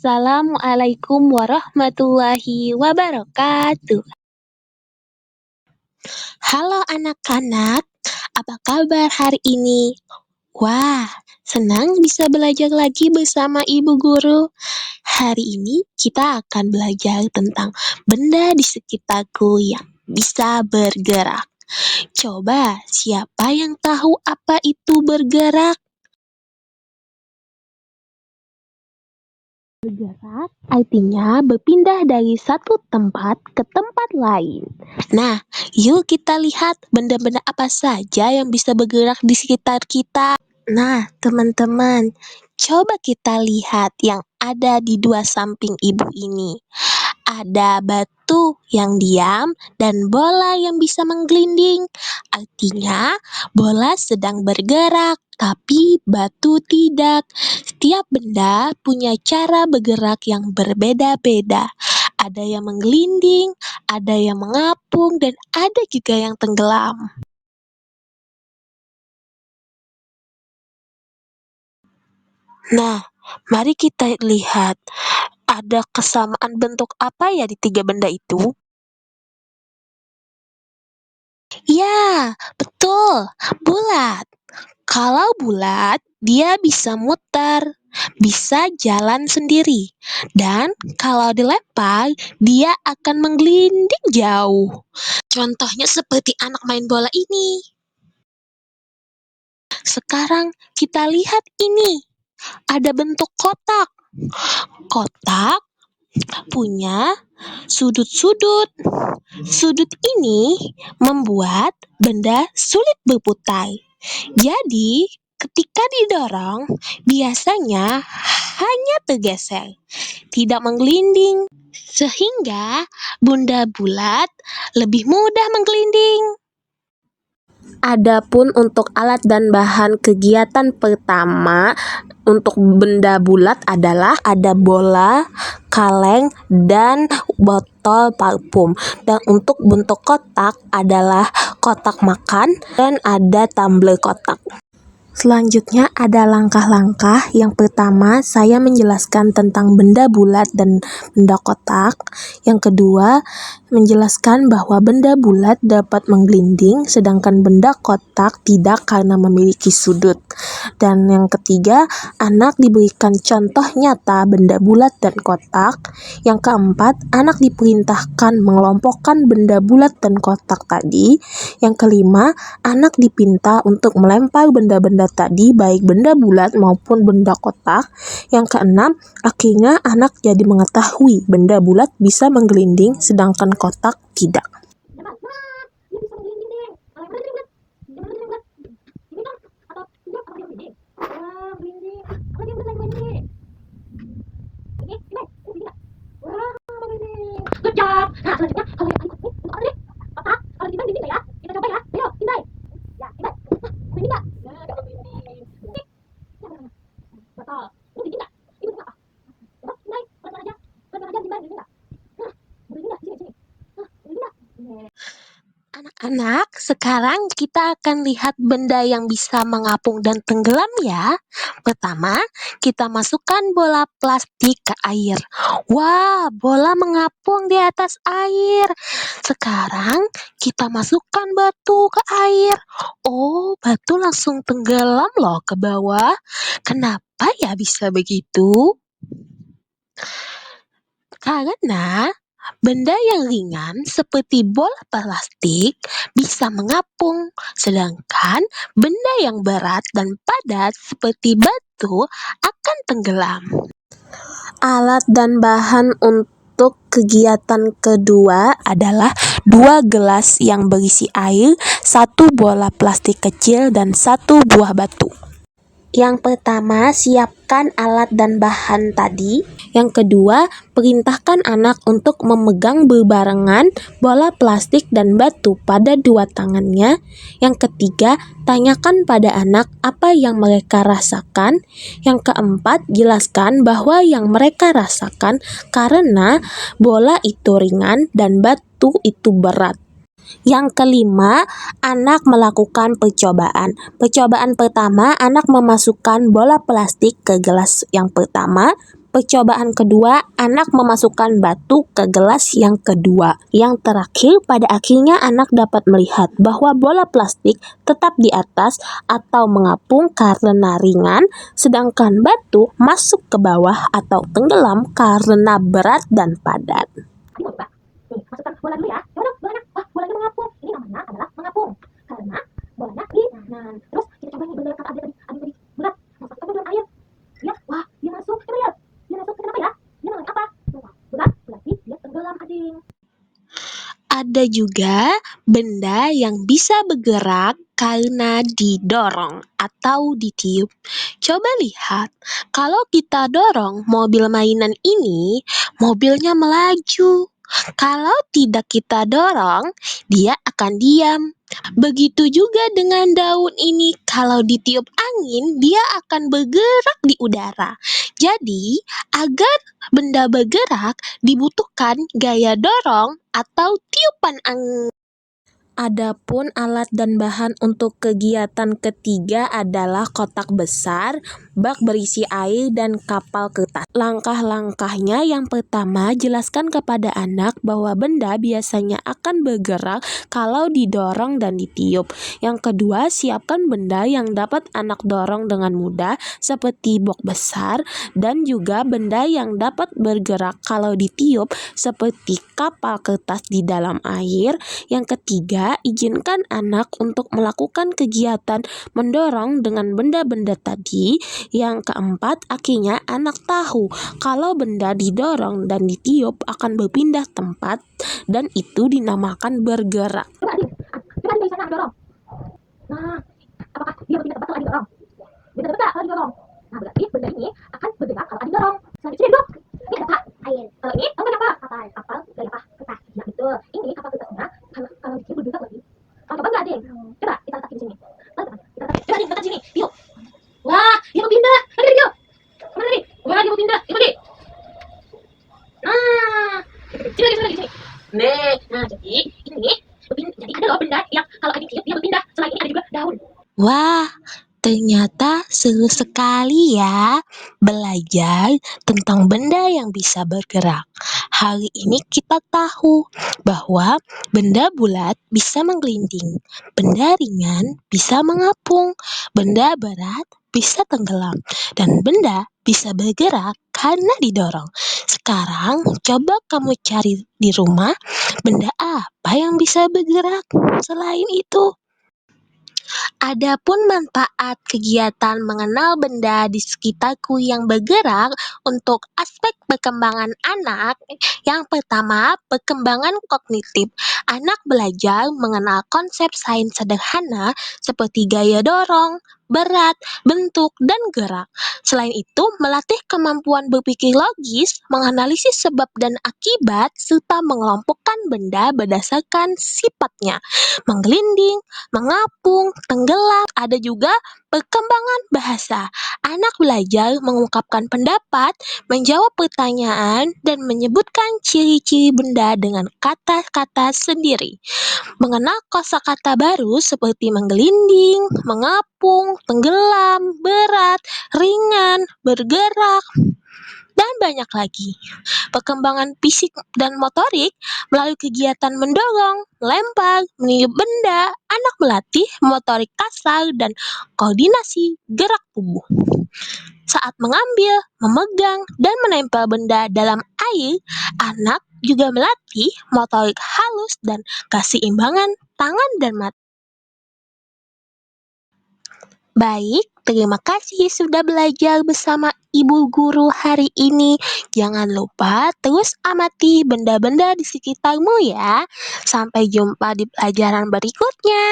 Assalamualaikum warahmatullahi wabarakatuh. Halo anak-anak, apa kabar hari ini? Wah, senang bisa belajar lagi bersama Ibu Guru. Hari ini kita akan belajar tentang benda di sekitarku yang bisa bergerak. Coba, siapa yang tahu apa itu bergerak? Bergerak artinya berpindah dari satu tempat ke tempat lain. Nah, yuk kita lihat benda-benda apa saja yang bisa bergerak di sekitar kita. Nah, teman-teman, coba kita lihat yang ada di dua samping ibu ini. Ada batu yang diam dan bola yang bisa menggelinding. Artinya, bola sedang bergerak, tapi batu tidak. Setiap benda punya cara bergerak yang berbeda-beda. Ada yang menggelinding, ada yang mengapung, dan ada juga yang tenggelam. Nah, mari kita lihat, ada kesamaan bentuk apa ya di tiga benda itu? Ya, betul, bulat. Kalau bulat, dia bisa muter, bisa jalan sendiri. Dan kalau dilempar, dia akan menggelinding jauh. Contohnya seperti anak main bola ini. Sekarang kita lihat ini, ada bentuk kotak. Kotak punya sudut-sudut. Sudut ini membuat benda sulit berputar. Jadi, ketika didorong, biasanya hanya tergeser, tidak menggelinding, sehingga benda bulat lebih mudah menggelinding. Adapun untuk alat dan bahan kegiatan pertama untuk benda bulat adalah ada bola, kaleng, dan botol parfum. Dan untuk bentuk kotak adalah kotak makan dan ada tumbler kotak. Selanjutnya ada langkah-langkah. Yang pertama, saya menjelaskan tentang benda bulat dan benda kotak. Yang kedua, menjelaskan bahwa benda bulat dapat menggelinding, sedangkan benda kotak tidak karena memiliki sudut. Dan yang ketiga, anak diberikan contoh nyata benda bulat dan kotak. Yang keempat, anak diperintahkan mengelompokkan benda bulat dan kotak tadi. Yang kelima, anak dipinta untuk melempar benda-benda tadi, baik benda bulat maupun benda kotak. Yang keenam, akhirnya anak jadi mengetahui benda bulat bisa menggelinding sedangkan kotak tidak. Good job. Nah, selanjutnya kalau yang tadi kotak, kalau di dinding ya, kita coba ya. Ayo, pindah. Ya, pindah. Pindah. Nah, kalau dinding. Betul. Ini dinding nggak? Ini bukan apa? Coba, pindah. Pelan-pelan aja. Pelan-pelan aja, pindah. Dinding nggak? Nah, dinding nggak? Sini, sini. Nah, dinding nggak? Anak-anak, sekarang kita akan lihat benda yang bisa mengapung dan tenggelam ya. Pertama, kita masukkan bola plastik ke air. Wah, bola mengapung di atas air. Sekarang kita masukkan batu ke air. Oh, batu langsung tenggelam loh ke bawah. Kenapa ya bisa begitu? Karena benda yang ringan seperti bola plastik bisa mengapung, sedangkan benda yang berat dan padat seperti batu akan tenggelam. Alat dan bahan untuk kegiatan kedua adalah 2 gelas yang berisi air, 1 bola plastik kecil, dan 1 buah batu. Yang pertama, siapkan alat dan bahan tadi. Yang kedua, perintahkan anak untuk memegang berbarengan bola plastik dan batu pada 2 tangannya. Yang ketiga, tanyakan pada anak apa yang mereka rasakan. Yang keempat, jelaskan bahwa yang mereka rasakan karena bola itu ringan dan batu itu berat. Yang kelima, anak melakukan percobaan. Percobaan pertama, anak memasukkan bola plastik ke gelas yang pertama, Percobaan kedua, anak memasukkan batu ke gelas yang kedua. Yang terakhir, pada akhirnya anak dapat melihat bahwa bola plastik tetap di atas atau mengapung karena ringan, sedangkan batu masuk ke bawah atau tenggelam karena berat dan padat. Coba, nih masukkan bola dulu ya. Coba dong, bolanya. Wah, bolanya mengapung. Ini namanya adalah mengapung. Karena bolanya ringan. Terus kita coba nih bener kata Adi tadi berat. Masukkan dalam air. Ya, wah, dia masuk. Coba lihat. Dia masuk ke kenapa ya? Dia namanya apa? Berat, berarti dia tenggelam, Ading. Ada juga benda yang bisa bergerak karena didorong atau ditiup. Coba lihat, kalau kita dorong mobil mainan ini, mobilnya melaju. Kalau tidak kita dorong, dia akan diam. Begitu juga dengan daun ini, kalau ditiup angin, dia akan bergerak di udara. Jadi, agar benda bergerak, dibutuhkan gaya dorong atau tiupan angin. Adapun alat dan bahan untuk kegiatan ketiga adalah kotak besar, bak berisi air, dan kapal kertas. Langkah-langkahnya yang pertama, jelaskan kepada anak bahwa benda biasanya akan bergerak kalau didorong dan ditiup. Yang kedua, siapkan benda yang dapat anak dorong dengan mudah seperti box besar dan juga benda yang dapat bergerak kalau ditiup seperti kapal kertas di dalam air. Yang ketiga, izinkan anak untuk melakukan kegiatan mendorong dengan benda-benda tadi. Yang keempat, akhirnya anak tahu kalau benda didorong dan ditiup akan berpindah tempat dan itu dinamakan bergerak. Coba Ading, coba Ading dari sana dorong. Nah, apakah dia berpindah tempat kalau Ading dorong? Beda-beda kalau didorong. Nah, berarti benda ini akan bergerak kalau Ading dorong. Selanjutnya duduk. Ini ada apa? Air. Kalau ini, kamu apa? Kapal. Kapal dari apa? Kertas. Ya betul. Ini kapal kertasnya. Kalau ditiup bergerak lagi. Kamu coba nggak, Ading? Coba kita letakkan di sini. Kita letakkan. Coba Ading letakkan di sini. Yuk. Wah, dia mau pindah. Lagi, yuk. Kemana tadi? Wah, dia mau pindah. Yuk lagi. Nah, sini lagi, sini. Nah, jadi ini berpindah. Jadi ada loh benda yang kalau Ading tiup dia berpindah. Selain ini ada juga daun. Wah, ternyata seru sekali ya belajar tentang benda yang bisa bergerak. Hari ini kita tahu bahwa benda bulat bisa menggelinding, benda ringan bisa mengapung, benda berat bisa tenggelam, dan benda bisa bergerak karena didorong. Sekarang coba kamu cari di rumah benda apa yang bisa bergerak selain itu. Adapun manfaat kegiatan mengenal benda di sekitarku yang bergerak untuk aspek perkembangan anak, yang pertama, perkembangan kognitif. Anak belajar mengenal konsep sains sederhana seperti gaya dorong, berat, bentuk, dan gerak. Selain itu, melatih kemampuan berpikir logis, menganalisis sebab dan akibat, serta mengelompokkan benda berdasarkan sifatnya, menggelinding, mengapung, tenggelam. Ada juga perkembangan bahasa. Anak belajar mengungkapkan pendapat, menjawab pertanyaan, dan menyebutkan ciri-ciri benda dengan kata-kata sendiri. Mengenal kosakata baru seperti menggelinding, mengapung, tenggelam, berat, ringan, bergerak, dan banyak lagi. Perkembangan fisik dan motorik melalui kegiatan mendorong, melempar, meniup benda, anak melatih motorik kasar dan koordinasi gerak tubuh. Saat mengambil, memegang, dan menempel benda dalam air, anak juga melatih motorik halus dan keseimbangan tangan dan mata. Baik, terima kasih sudah belajar bersama Ibu Guru hari ini. Jangan lupa terus amati benda-benda di sekitarmu ya. Sampai jumpa di pelajaran berikutnya.